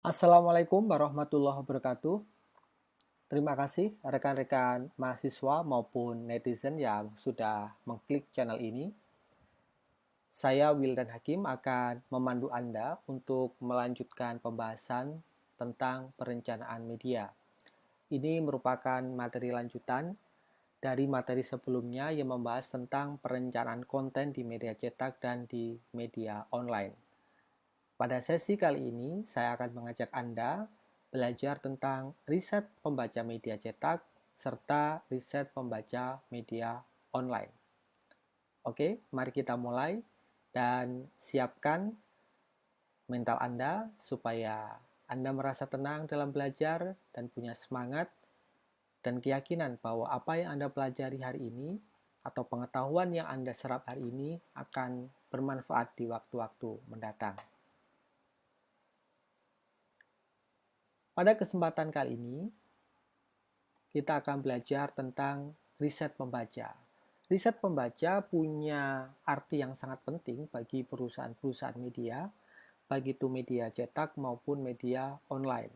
Assalamualaikum warahmatullahi wabarakatuh. Terima kasih rekan-rekan mahasiswa maupun netizen yang sudah mengklik channel ini. Saya Wildan Hakim akan memandu Anda untuk melanjutkan pembahasan tentang perencanaan media. Ini merupakan materi lanjutan dari materi sebelumnya yang membahas tentang perencanaan konten di media cetak dan di media online. Pada sesi kali ini, saya akan mengajak Anda belajar tentang riset pembaca media cetak serta riset pembaca media online. Oke, mari kita mulai dan siapkan mental Anda supaya Anda merasa tenang dalam belajar dan punya semangat dan keyakinan bahwa apa yang Anda pelajari hari ini atau pengetahuan yang Anda serap hari ini akan bermanfaat di waktu-waktu mendatang. Pada kesempatan kali ini, kita akan belajar tentang riset pembaca. Riset pembaca punya arti yang sangat penting bagi perusahaan-perusahaan media, baik itu media cetak maupun media online.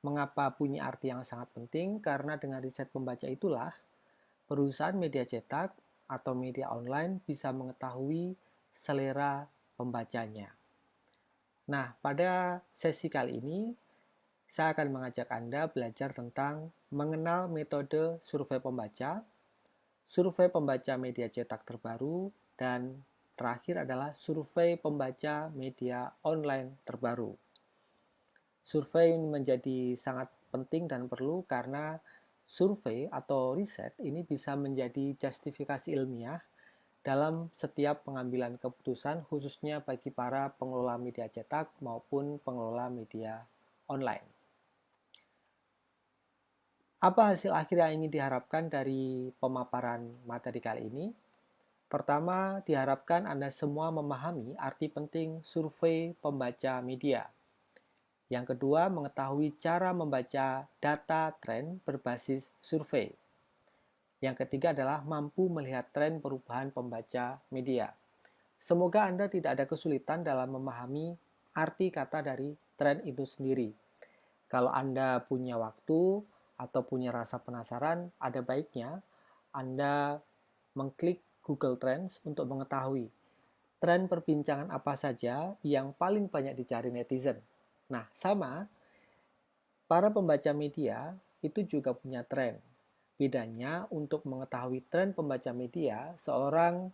Mengapa punya arti yang sangat penting? Karena dengan riset pembaca itulah perusahaan media cetak atau media online bisa mengetahui selera pembacanya. Nah, pada sesi kali ini saya akan mengajak Anda belajar tentang mengenal metode survei pembaca media cetak terbaru, dan terakhir adalah survei pembaca media online terbaru. Survei ini menjadi sangat penting dan perlu karena survei atau riset ini bisa menjadi justifikasi ilmiah dalam setiap pengambilan keputusan khususnya bagi para pengelola media cetak maupun pengelola media online. Apa hasil akhir yang ingin diharapkan dari pemaparan materi kali ini? Pertama, diharapkan Anda semua memahami arti penting survei pembaca media. Yang kedua, mengetahui cara membaca data tren berbasis survei. Yang ketiga adalah mampu melihat tren perubahan pembaca media. Semoga Anda tidak ada kesulitan dalam memahami arti kata dari tren itu sendiri. Kalau Anda punya waktu atau punya rasa penasaran, ada baiknya Anda mengklik Google Trends untuk mengetahui tren perbincangan apa saja yang paling banyak dicari netizen. Nah, sama, para pembaca media itu juga punya tren. Bedanya untuk mengetahui tren pembaca media, seorang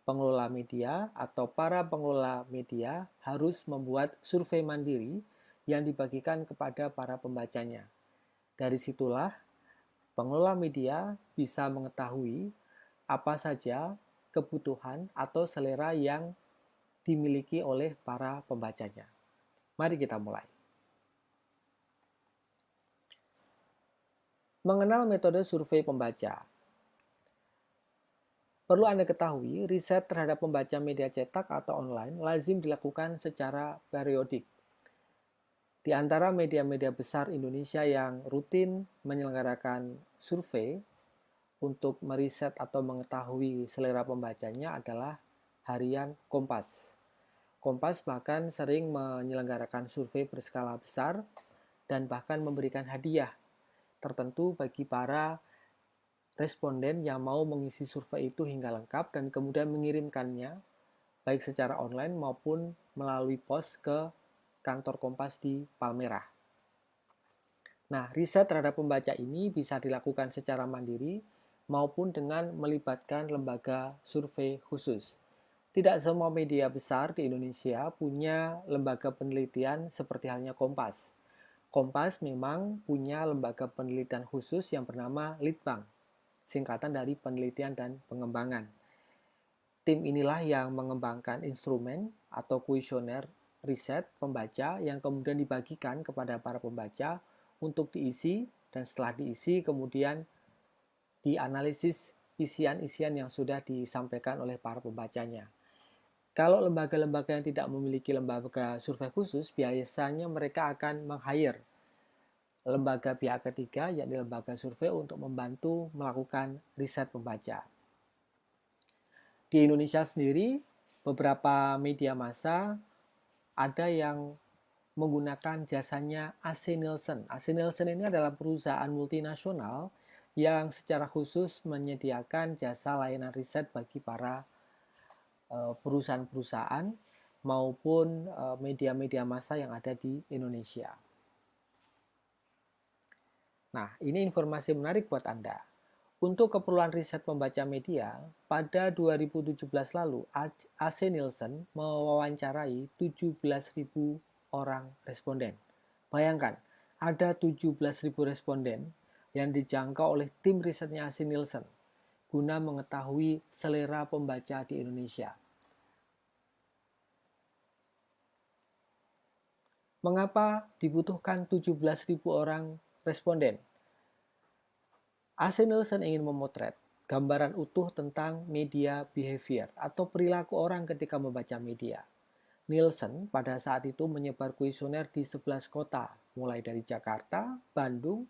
pengelola media atau para pengelola media harus membuat survei mandiri yang dibagikan kepada para pembacanya. Dari situlah pengelola media bisa mengetahui apa saja kebutuhan atau selera yang dimiliki oleh para pembacanya. Mari kita mulai. Mengenal metode survei pembaca. Perlu Anda ketahui, riset terhadap pembaca media cetak atau online lazim dilakukan secara periodik. Di antara media-media besar Indonesia yang rutin menyelenggarakan survei untuk meriset atau mengetahui selera pembacanya adalah harian Kompas. Kompas bahkan sering menyelenggarakan survei berskala besar dan bahkan memberikan hadiah tertentu bagi para responden yang mau mengisi survei itu hingga lengkap dan kemudian mengirimkannya baik secara online maupun melalui pos ke kantor Kompas di Palmerah. Nah, riset terhadap pembaca ini bisa dilakukan secara mandiri maupun dengan melibatkan lembaga survei khusus. Tidak semua media besar di Indonesia punya lembaga penelitian seperti halnya Kompas. Kompas memang punya lembaga penelitian khusus yang bernama Litbang, singkatan dari penelitian dan pengembangan. Tim inilah yang mengembangkan instrumen atau kuesioner riset pembaca yang kemudian dibagikan kepada para pembaca untuk diisi, dan setelah diisi kemudian dianalisis isian-isian yang sudah disampaikan oleh para pembacanya. Kalau lembaga-lembaga yang tidak memiliki lembaga survei khusus, biasanya mereka akan meng-hire lembaga pihak ketiga, yakni lembaga survei untuk membantu melakukan riset pembaca. Di Indonesia sendiri, beberapa media massa ada yang menggunakan jasanya AC Nielsen. AC Nielsen ini adalah perusahaan multinasional yang secara khusus menyediakan jasa layanan riset bagi para perusahaan-perusahaan maupun media-media massa yang ada di Indonesia. Nah, ini informasi menarik buat Anda. Untuk keperluan riset pembaca media, pada 2017 lalu, AC Nielsen mewawancarai 17.000 orang responden. Bayangkan, ada 17.000 responden yang dijangkau oleh tim risetnya AC Nielsen guna mengetahui selera pembaca di Indonesia. Mengapa dibutuhkan 17.000 orang responden? AC Nielsen ingin memotret gambaran utuh tentang media behavior atau perilaku orang ketika membaca media. Nielsen pada saat itu menyebar kuesioner di 11 kota, mulai dari Jakarta, Bandung,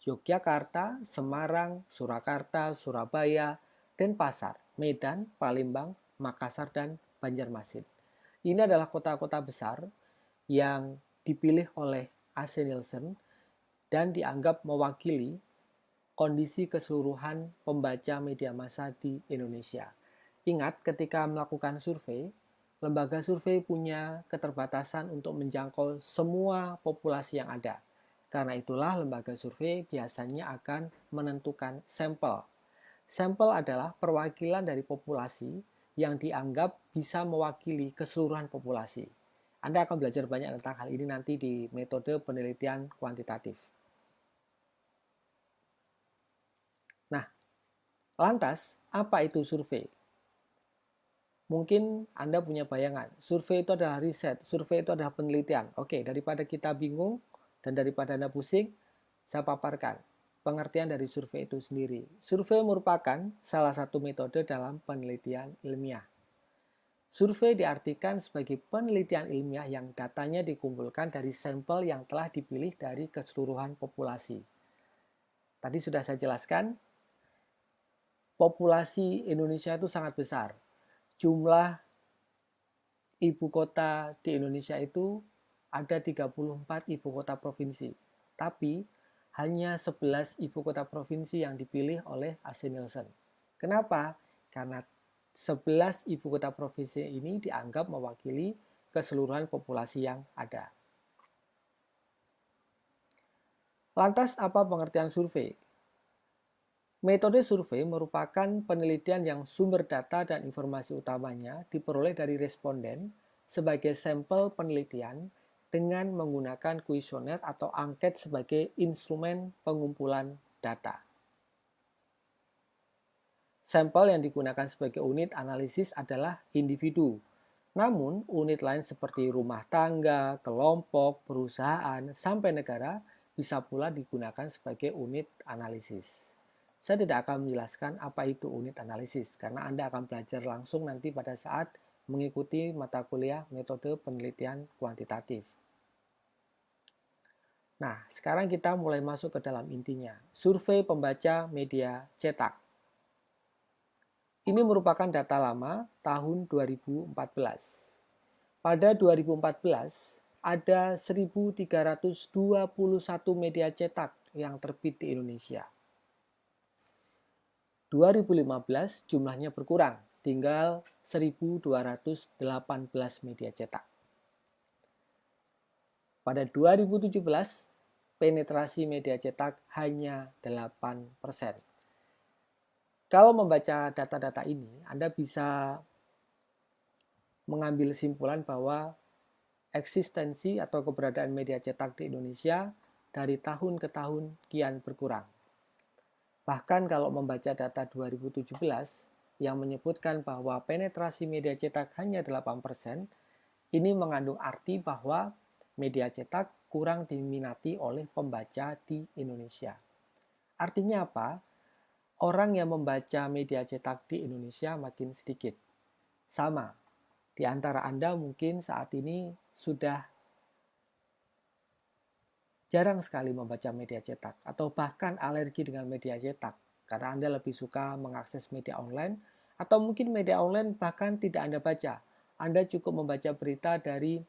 Yogyakarta, Semarang, Surakarta, Surabaya, Denpasar, Medan, Palembang, Makassar, dan Banjarmasin. Ini adalah kota-kota besar yang dipilih oleh AC Nielsen dan dianggap mewakili kondisi keseluruhan pembaca media massa di Indonesia. Ingat, ketika melakukan survei, lembaga survei punya keterbatasan untuk menjangkau semua populasi yang ada. Karena itulah lembaga survei biasanya akan menentukan sampel. Sampel adalah perwakilan dari populasi yang dianggap bisa mewakili keseluruhan populasi. Anda akan belajar banyak tentang hal ini nanti di metode penelitian kuantitatif. Nah, lantas apa itu survei? Mungkin Anda punya bayangan, survei itu adalah riset, survei itu adalah penelitian. Oke, daripada kita bingung dan daripada Anda pusing, saya paparkan pengertian dari survei itu sendiri. Survei merupakan salah satu metode dalam penelitian ilmiah. Survei diartikan sebagai penelitian ilmiah yang datanya dikumpulkan dari sampel yang telah dipilih dari keseluruhan populasi. Tadi sudah saya jelaskan, populasi Indonesia itu sangat besar. Jumlah ibu kota di Indonesia itu ada 34 ibu kota provinsi. Tapi hanya 11 ibu kota provinsi yang dipilih oleh AC Nielsen. Kenapa? Karena 11 ibu kota provinsi ini dianggap mewakili keseluruhan populasi yang ada. Lantas apa pengertian survei? Metode survei merupakan penelitian yang sumber data dan informasi utamanya diperoleh dari responden sebagai sampel penelitian dengan menggunakan kuesioner atau angket sebagai instrumen pengumpulan data. Sampel yang digunakan sebagai unit analisis adalah individu. Namun, unit lain seperti rumah tangga, kelompok, perusahaan, sampai negara bisa pula digunakan sebagai unit analisis. Saya tidak akan menjelaskan apa itu unit analisis, karena Anda akan belajar langsung nanti pada saat mengikuti mata kuliah metode penelitian kuantitatif. Nah, sekarang kita mulai masuk ke dalam intinya. Survei pembaca media cetak. Ini merupakan data lama tahun 2014. Pada 2014, ada 1.321 media cetak yang terbit di Indonesia. 2015 jumlahnya berkurang, tinggal 1.218 media cetak. Pada 2017, penetrasi media cetak hanya 8%. Kalau membaca data-data ini, Anda bisa mengambil kesimpulan bahwa eksistensi atau keberadaan media cetak di Indonesia dari tahun ke tahun kian berkurang. Bahkan kalau membaca data 2017 yang menyebutkan bahwa penetrasi media cetak hanya 8%, ini mengandung arti bahwa media cetak kurang diminati oleh pembaca di Indonesia. Artinya apa? Orang yang membaca media cetak di Indonesia makin sedikit. Sama, di antara Anda mungkin saat ini sudah jarang sekali membaca media cetak atau bahkan alergi dengan media cetak karena Anda lebih suka mengakses media online atau mungkin media online bahkan tidak Anda baca. Anda cukup membaca berita dari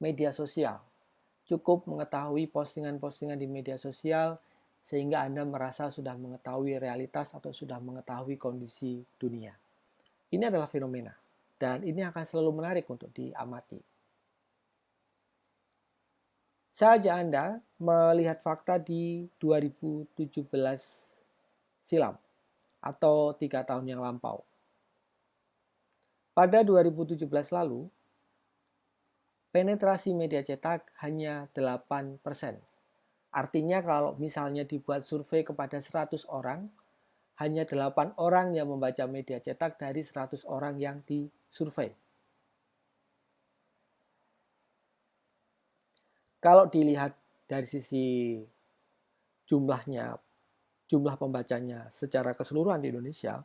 media sosial. Cukup mengetahui postingan-postingan di media sosial sehingga Anda merasa sudah mengetahui realitas atau sudah mengetahui kondisi dunia. Ini adalah fenomena dan ini akan selalu menarik untuk diamati. Saya ajak Anda melihat fakta di 2017 silam atau 3 tahun yang lampau. Pada 2017 lalu, penetrasi media cetak hanya 8%. Artinya kalau misalnya dibuat survei kepada 100 orang, hanya 8 orang yang membaca media cetak dari 100 orang yang disurvei. Kalau dilihat dari sisi jumlah pembacanya secara keseluruhan di Indonesia,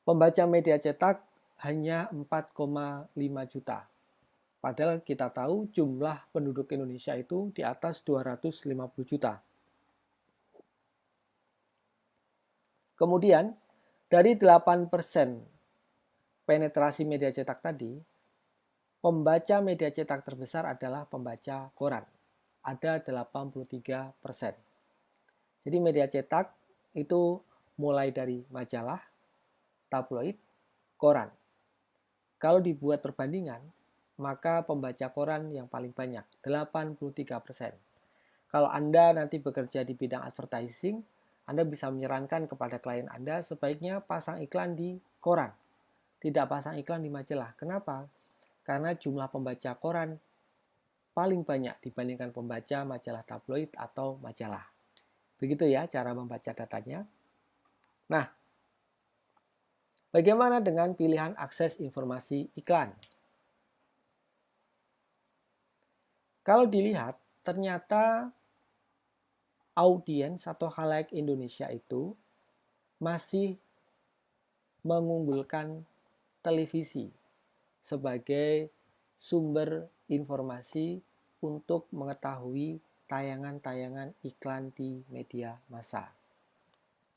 pembaca media cetak hanya 4,5 juta. Padahal kita tahu jumlah penduduk Indonesia itu di atas 250 juta. Kemudian, dari 8% penetrasi media cetak tadi, pembaca media cetak terbesar adalah pembaca koran. Ada 83%. Jadi media cetak itu mulai dari majalah, tabloid, koran. Kalau dibuat perbandingan, maka pembaca koran yang paling banyak, 83%. Kalau Anda nanti bekerja di bidang advertising, Anda bisa menyarankan kepada klien Anda sebaiknya pasang iklan di koran, tidak pasang iklan di majalah. Kenapa? Karena jumlah pembaca koran paling banyak dibandingkan pembaca majalah tabloid atau majalah. Begitu ya cara membaca datanya. Nah, bagaimana dengan pilihan akses informasi iklan? Kalau dilihat, ternyata audiens atau khalayak Indonesia itu masih mengunggulkan televisi sebagai sumber informasi untuk mengetahui tayangan-tayangan iklan di media massa.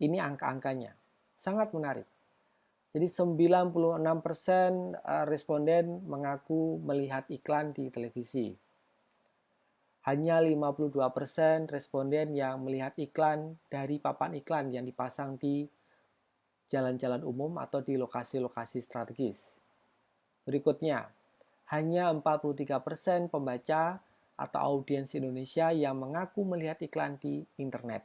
Ini angka-angkanya, sangat menarik. Jadi 96% responden mengaku melihat iklan di televisi. Hanya 52% responden yang melihat iklan dari papan iklan yang dipasang di jalan-jalan umum atau di lokasi-lokasi strategis. Berikutnya, hanya 43% pembaca atau audiens Indonesia yang mengaku melihat iklan di internet.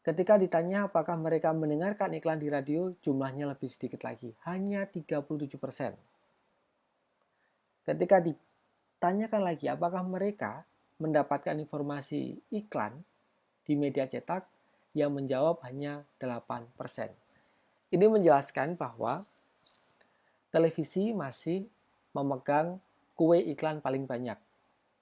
Ketika ditanya apakah mereka mendengarkan iklan di radio, jumlahnya lebih sedikit lagi, hanya 37%. Ketika ditanyakan lagi apakah mereka mendapatkan informasi iklan di media cetak, yang menjawab hanya 8%. Ini menjelaskan bahwa televisi masih memegang kue iklan paling banyak.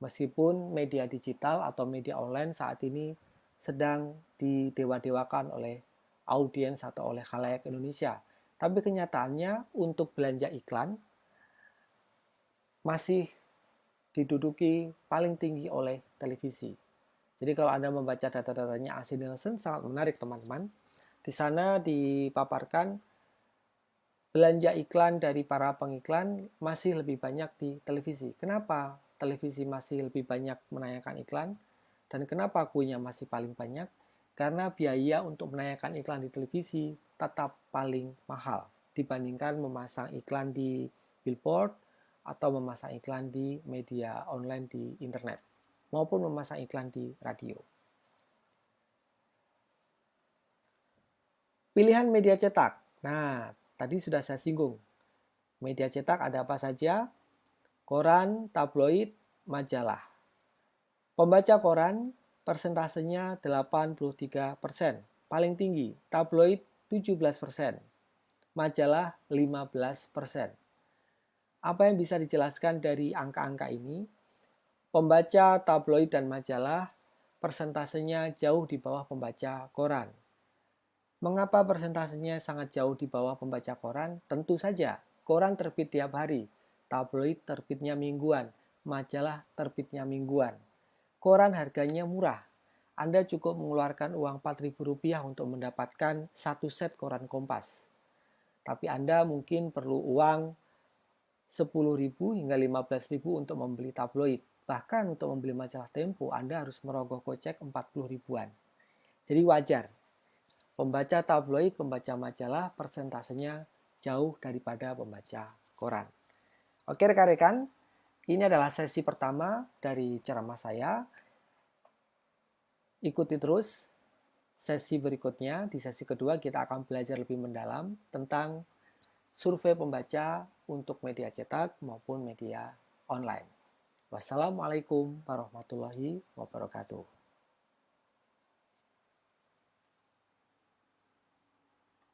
Meskipun media digital atau media online saat ini sedang didewa-dewakan oleh audiens atau oleh khalayak Indonesia. Tapi kenyataannya untuk belanja iklan masih diduduki paling tinggi oleh televisi. Jadi kalau Anda membaca data-datanya AC Nielsen sangat menarik teman-teman. Di sana dipaparkan belanja iklan dari para pengiklan masih lebih banyak di televisi. Kenapa televisi masih lebih banyak menayangkan iklan? Dan kenapa kuenya masih paling banyak? Karena biaya untuk menayangkan iklan di televisi tetap paling mahal dibandingkan memasang iklan di billboard atau memasang iklan di media online di internet maupun memasang iklan di radio. Pilihan media cetak. Nah, tadi sudah saya singgung. Media cetak ada apa saja? Koran, tabloid, majalah. Pembaca koran persentasenya 83%, paling tinggi. Tabloid 17%, majalah 15%. Apa yang bisa dijelaskan dari angka-angka ini? Pembaca tabloid dan majalah persentasenya jauh di bawah pembaca koran. Mengapa persentasenya sangat jauh di bawah pembaca koran? Tentu saja, koran terbit tiap hari, tabloid terbitnya mingguan, majalah terbitnya mingguan. Koran harganya murah. Anda cukup mengeluarkan uang Rp4.000 untuk mendapatkan satu set koran Kompas. Tapi Anda mungkin perlu uang 10.000 hingga 15.000 untuk membeli tabloid. Bahkan untuk membeli majalah Tempo, Anda harus merogoh kocek 40 ribuan. Jadi wajar, pembaca tabloid, pembaca majalah, persentasenya jauh daripada pembaca koran. Oke rekan-rekan, ini adalah sesi pertama dari ceramah saya. Ikuti terus sesi berikutnya. Di sesi kedua kita akan belajar lebih mendalam tentang survei pembaca untuk media cetak maupun media online. Wassalamualaikum warahmatullahi wabarakatuh.